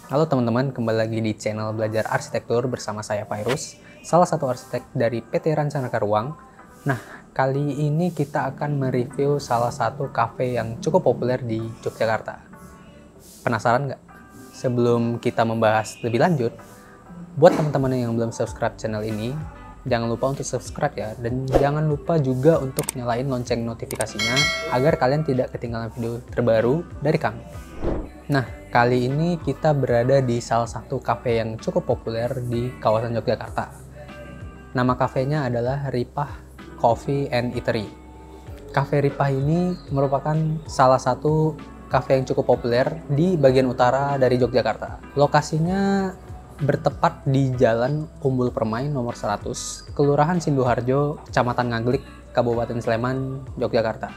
Halo teman-teman, kembali lagi di channel Belajar Arsitektur bersama saya Fairuz, salah satu arsitek dari PT Rancanaka Ruang. Nah, kali ini kita akan mereview salah satu cafe yang cukup populer di Yogyakarta. Penasaran nggak? Sebelum kita membahas lebih lanjut, buat teman-teman yang belum subscribe channel ini, jangan lupa untuk subscribe ya, dan jangan lupa juga untuk nyalain lonceng notifikasinya agar kalian tidak ketinggalan video terbaru dari kami. Nah, kali ini kita berada di salah satu kafe yang cukup populer di kawasan Yogyakarta. Nama kafenya adalah Ripah Coffee and Eatery. Cafe Ripah ini merupakan salah satu kafe yang cukup populer di bagian utara dari Yogyakarta. Lokasinya bertepat di Jalan Umbul Permai nomor 100, Kelurahan Sinduharjo, Kecamatan Ngaglik, Kabupaten Sleman, Yogyakarta.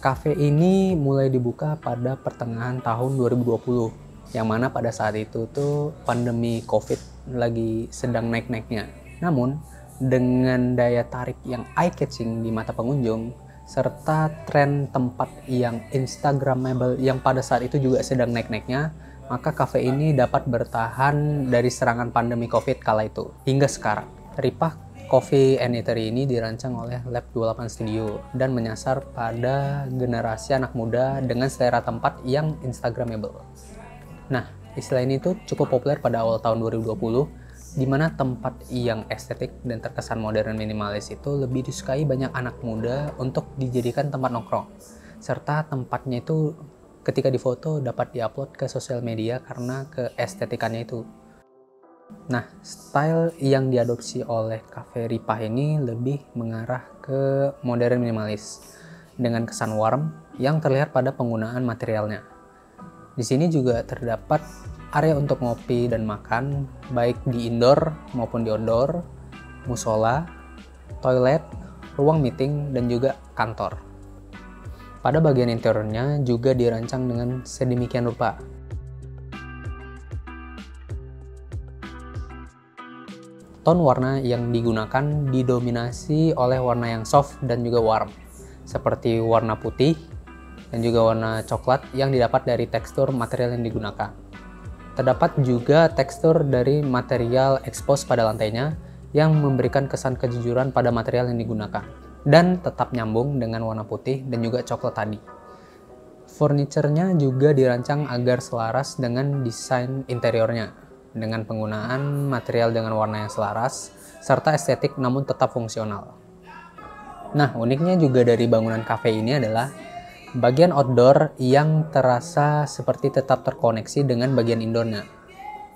Cafe ini mulai dibuka pada pertengahan tahun 2020, yang mana pada saat itu tuh pandemi COVID lagi sedang naik-naiknya. Namun, dengan daya tarik yang eye-catching di mata pengunjung, serta tren tempat yang instagramable yang pada saat itu juga sedang naik-naiknya, maka cafe ini dapat bertahan dari serangan pandemi COVID kala itu, hingga sekarang. Ripah Coffee and Eatery ini dirancang oleh Lab 28 Studio dan menyasar pada generasi anak muda dengan selera tempat yang instagramable. Nah, istilah ini tuh cukup populer pada awal tahun 2020, di mana tempat yang estetik dan terkesan modern minimalis itu lebih disukai banyak anak muda untuk dijadikan tempat nongkrong. Serta tempatnya itu ketika difoto dapat diupload ke sosial media karena keestetikannya itu. Nah, style yang diadopsi oleh Cafe Ripah ini lebih mengarah ke modern minimalis dengan kesan warm yang terlihat pada penggunaan materialnya. Di sini juga terdapat area untuk ngopi dan makan, baik di indoor maupun di outdoor, musola, toilet, ruang meeting, dan juga kantor. Pada bagian interiornya juga dirancang dengan sedemikian rupa. Tone warna yang digunakan didominasi oleh warna yang soft dan juga warm, seperti warna putih dan juga warna coklat yang didapat dari tekstur material yang digunakan. Terdapat juga tekstur dari material expose pada lantainya yang memberikan kesan kejujuran pada material yang digunakan, dan tetap nyambung dengan warna putih dan juga coklat tadi. Furniture-nya juga dirancang agar selaras dengan desain interiornya, dengan penggunaan material dengan warna yang selaras, serta estetik namun tetap fungsional. Nah, uniknya juga dari bangunan cafe ini adalah bagian outdoor yang terasa seperti tetap terkoneksi dengan bagian indoornya.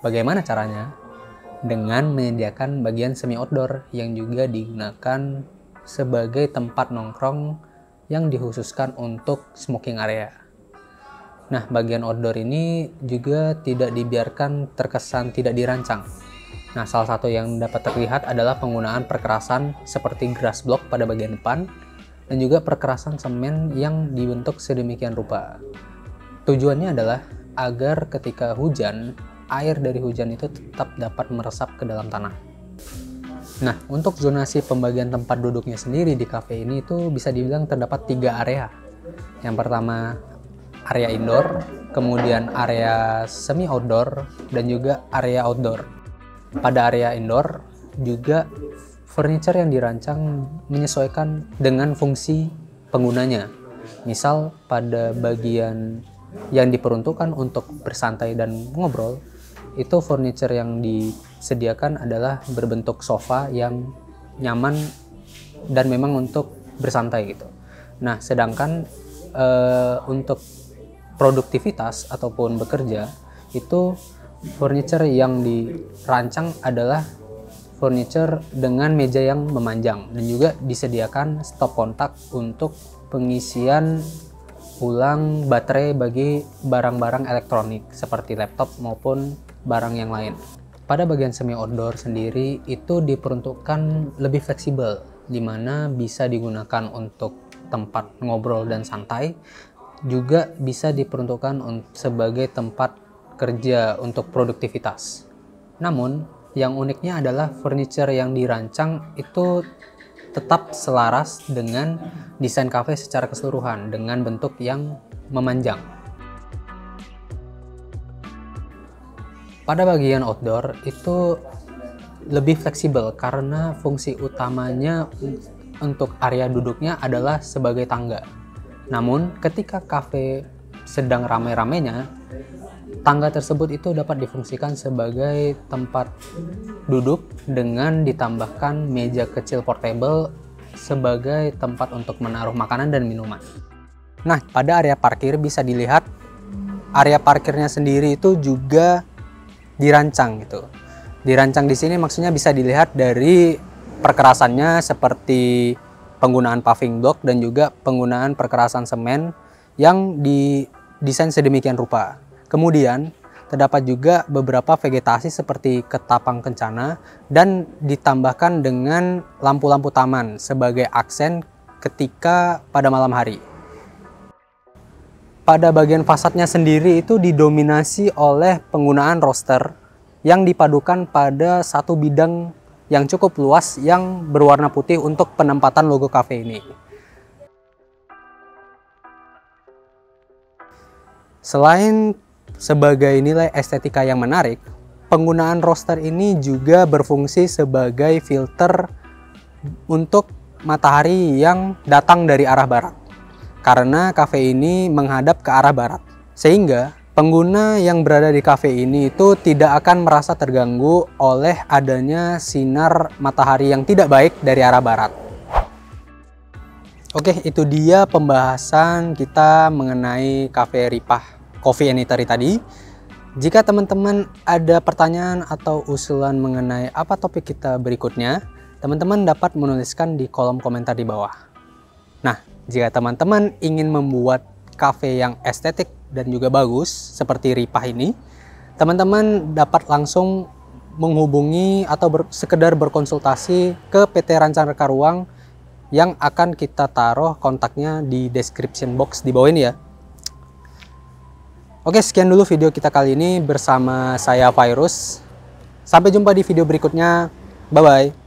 Bagaimana caranya? Dengan menyediakan bagian semi outdoor yang juga digunakan sebagai tempat nongkrong yang dikhususkan untuk smoking area. Nah, bagian outdoor ini juga tidak dibiarkan terkesan tidak dirancang. Nah, salah satu yang dapat terlihat adalah penggunaan perkerasan seperti grass block pada bagian depan dan juga perkerasan semen yang dibentuk sedemikian rupa. Tujuannya adalah agar ketika hujan, air dari hujan itu tetap dapat meresap ke dalam tanah. Nah, untuk zonasi pembagian tempat duduknya sendiri di cafe ini itu bisa dibilang terdapat 3 area. Yang pertama, area indoor, kemudian area semi outdoor, dan juga area outdoor. Pada area indoor juga furniture yang dirancang menyesuaikan dengan fungsi penggunanya. Misal pada bagian yang diperuntukkan untuk bersantai dan ngobrol, itu furniture yang disediakan adalah berbentuk sofa yang nyaman dan memang untuk bersantai gitu. Nah, sedangkan untuk produktivitas ataupun bekerja, itu furniture yang dirancang adalah furniture dengan meja yang memanjang dan juga disediakan stop kontak untuk pengisian ulang baterai bagi barang-barang elektronik seperti laptop maupun barang yang lain. Pada bagian semi outdoor sendiri itu diperuntukkan lebih fleksibel, di mana bisa digunakan untuk tempat ngobrol dan santai, juga bisa diperuntukkan sebagai tempat kerja untuk produktivitas. Namun, yang uniknya adalah furniture yang dirancang itu tetap selaras dengan desain cafe secara keseluruhan dengan bentuk yang memanjang. Pada bagian outdoor itu lebih fleksibel karena fungsi utamanya untuk area duduknya adalah sebagai tangga. Namun ketika kafe sedang ramai-ramainya, tangga tersebut itu dapat difungsikan sebagai tempat duduk dengan ditambahkan meja kecil portable sebagai tempat untuk menaruh makanan dan minuman. Nah, pada area parkir bisa dilihat area parkirnya sendiri itu juga dirancang gitu. Dirancang di sini maksudnya bisa dilihat dari perkerasannya seperti penggunaan paving block dan juga penggunaan perkerasan semen yang didesain sedemikian rupa. Kemudian terdapat juga beberapa vegetasi seperti ketapang kencana dan ditambahkan dengan lampu-lampu taman sebagai aksen ketika pada malam hari. Pada bagian fasadnya sendiri itu didominasi oleh penggunaan roster yang dipadukan pada satu bidang yang cukup luas yang berwarna putih untuk penempatan logo cafe ini. Selain sebagai nilai estetika yang menarik, penggunaan roster ini juga berfungsi sebagai filter untuk matahari yang datang dari arah barat. Karena kafe ini menghadap ke arah barat, sehingga pengguna yang berada di kafe ini itu tidak akan merasa terganggu oleh adanya sinar matahari yang tidak baik dari arah barat. Oke, itu dia pembahasan kita mengenai Cafe Ripah Coffee and Eatery tadi. Jika teman-teman ada pertanyaan atau usulan mengenai apa topik kita berikutnya, teman-teman dapat menuliskan di kolom komentar di bawah. Nah, jika teman-teman ingin membuat kafe yang estetik dan juga bagus seperti Ripah ini, teman-teman dapat langsung menghubungi atau sekedar berkonsultasi ke PT Rancangreka Ruang yang akan kita taruh kontaknya di description box di bawah ini ya. Oke, sekian dulu video kita kali ini bersama saya Virus. Sampai jumpa di video berikutnya. Bye-bye.